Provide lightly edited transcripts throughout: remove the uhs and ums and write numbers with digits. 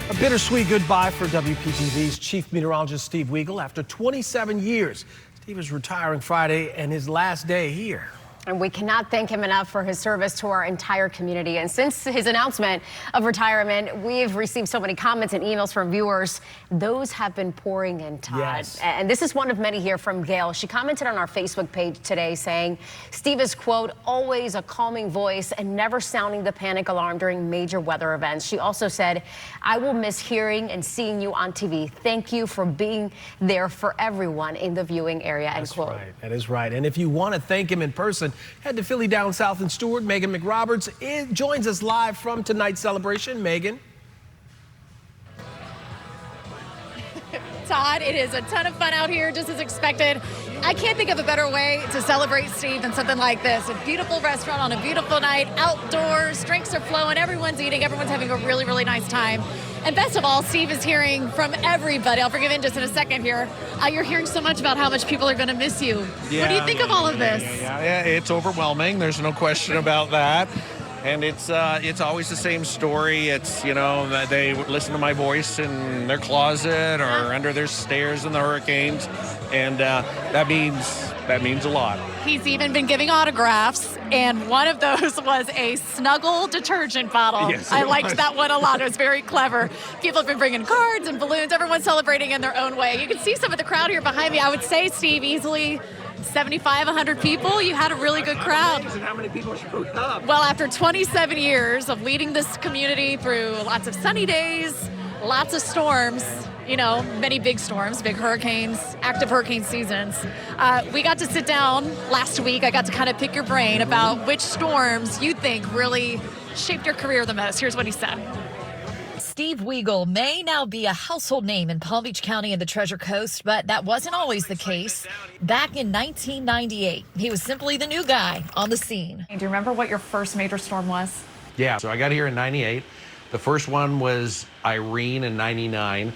A bittersweet goodbye for WPTV's chief meteorologist Steve Weagle. After 27 years, Steve is retiring Friday and his last day here. And we cannot thank him enough for his service to our entire community. And since his announcement of retirement, we've received so many comments and emails from viewers. Those have been pouring in, Todd. Yes. And this is one of many here from Gail. She commented on our Facebook page today saying, Steve is, quote, always a calming voice and never sounding the panic alarm during major weather events. She also said, I will miss hearing and seeing you on TV. Thank you for being there for everyone in the viewing area, end quote. That's right. That is right. And if you want to thank him in person, head to Philly down south in Stewart. Megan McRoberts joins us live from tonight's celebration. Megan. Todd, it is a ton of fun out here, just as expected. I can't think of a better way to celebrate Steve than something like this. A beautiful restaurant on a beautiful night, outdoors, drinks are flowing, everyone's eating, everyone's having a really, really nice time. And best of all, Steve is hearing from everybody. I'll bring him in just in a second here. You're hearing so much about how much people are going to miss you. Yeah, what do you think of all of this? Yeah, it's overwhelming. There's no question about that. And it's always the same story. It's, you know, that they listen to my voice in their closet or under their stairs in the hurricanes. And that means a lot. He's even been giving autographs, and one of those was a Snuggle detergent bottle. Yes, I liked that one a lot. It was very clever. People have been bringing cards and balloons. Everyone's celebrating in their own way. You can see some of the crowd here behind me. I would say, Steve, easily 75, 100 people. You had a really good crowd. And how many people showed up? Well, after 27 years of leading this community through lots of sunny days, lots of storms, you know, many big storms, big hurricanes, active hurricane seasons. We got to sit down last week. I got to kind of pick your brain about which storms you think really shaped your career the most. Here's what he said. Steve Weagle may now be a household name in Palm Beach County and the Treasure Coast, but that wasn't always the case. Back in 1998, he was simply the new guy on the scene. Do you remember what your first major storm was? Yeah, so I got here in 98. The first one was Irene in 99.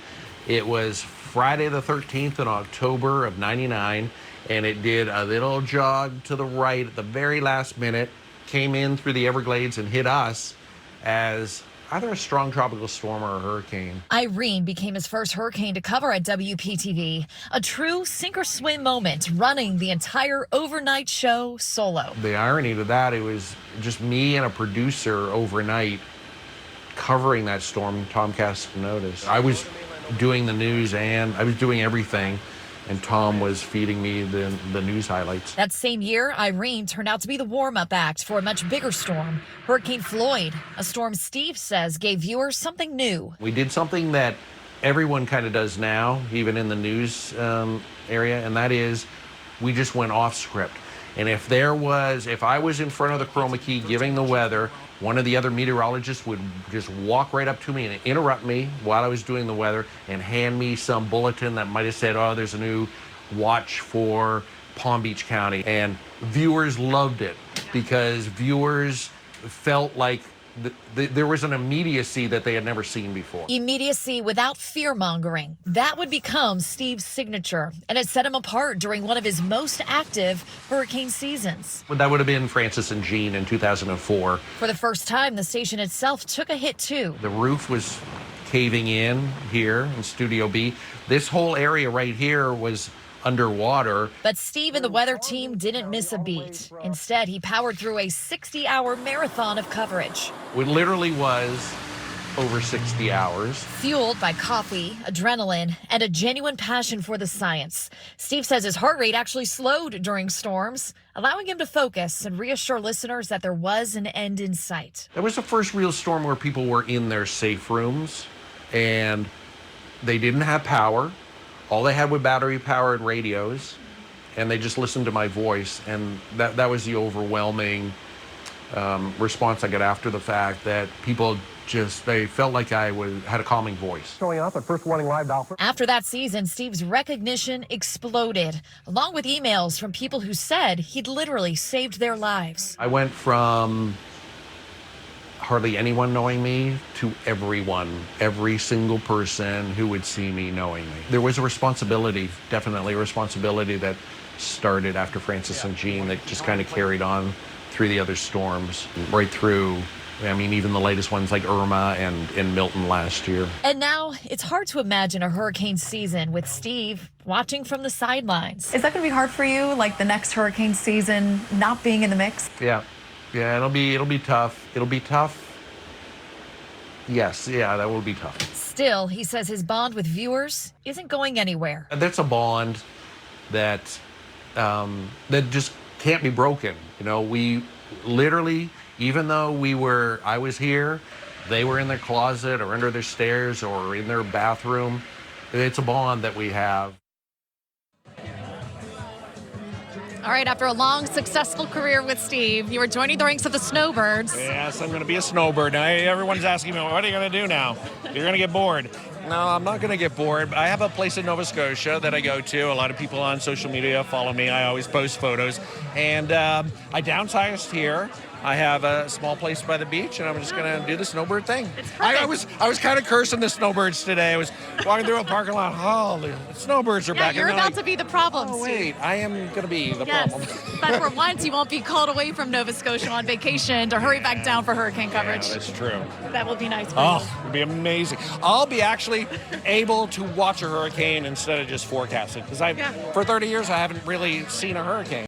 It was Friday the 13th in October of 99, and it did a little jog to the right at the very last minute, came in through the Everglades and hit us as either a strong tropical storm or a hurricane. Irene became his first hurricane to cover at WPTV, a true sink-or-swim moment, running the entire overnight show solo. The irony to that, it was just me and a producer overnight covering that storm. Tom cast notice. I was doing the news and I was doing everything, and Tom was feeding me the news highlights. That same year, Irene turned out to be the warm-up act for a much bigger storm, Hurricane Floyd, a storm Steve says gave viewers something new. We did something that everyone kind of does now, even in the news area, and that is we just went off script. And if I was in front of the chroma key giving the weather, one of the other meteorologists would just walk right up to me and interrupt me while I was doing the weather and hand me some bulletin that might have said, oh, there's a new watch for Palm Beach County. And viewers loved it because viewers felt like there was an immediacy that they had never seen before. Immediacy without fear-mongering. That would become Steve's signature, and it set him apart during one of his most active hurricane seasons. That would have been Francis and Jean in 2004. For the first time, the station itself took a hit, too. The roof was caving in here in Studio B. This whole area right here was underwater. But Steve and the weather team didn't miss a beat. Instead, he powered through a 60-hour marathon of coverage. It literally was over 60 hours. Fueled by coffee, adrenaline, and a genuine passion for the science. Steve says his heart rate actually slowed during storms, allowing him to focus and reassure listeners that there was an end in sight. That was the first real storm where people were in their safe rooms and they didn't have power. All they had were battery-powered radios, and they just listened to my voice, and that was the overwhelming response I got after the fact, that people they felt like I had a calming voice. Showing up at First Warning Live now. After that season, Steve's recognition exploded, along with emails from people who said he'd literally saved their lives. I went from hardly anyone knowing me to everyone, every single person who would see me knowing me. There was a responsibility, definitely a responsibility that started after Francis and Jean that just kind of carried on through the other storms, right through I mean, even the latest ones like Irma and Milton last year. And now it's hard to imagine a hurricane season with Steve watching from the sidelines. Is that going to be hard for you, like the next hurricane season, not being in the mix? Yeah, it'll be tough. It'll be tough. Yes, yeah, that will be tough. Still, he says his bond with viewers isn't going anywhere. That's a bond that that just can't be broken. You know, we literally, even though I was here, they were in their closet or under their stairs or in their bathroom. It's a bond that we have. All right, after a long, successful career with Steve, you were joining the ranks of the Snowbirds. Yes, I'm going to be a snowbird. Now, everyone's asking me, what are you going to do now? You're going to get bored. No, I'm not going to get bored. I have a place in Nova Scotia that I go to. A lot of people on social media follow me. I always post photos. And I downsized here. I have a small place by the beach, and I'm just going to do the snowbird thing. I was kind of cursing the snowbirds today. I was walking through a parking lot. Oh, the snowbirds are back. You're about to be the problem, Oh, Steve. wait, I am going to be the problem. But for once, you won't be called away from Nova Scotia on vacation to hurry back down for hurricane coverage. Yeah, that's true. That will be nice for you. Oh, it'd be amazing. I'll be actually able to watch a hurricane instead of just forecasting, because for 30 years I haven't really seen a hurricane.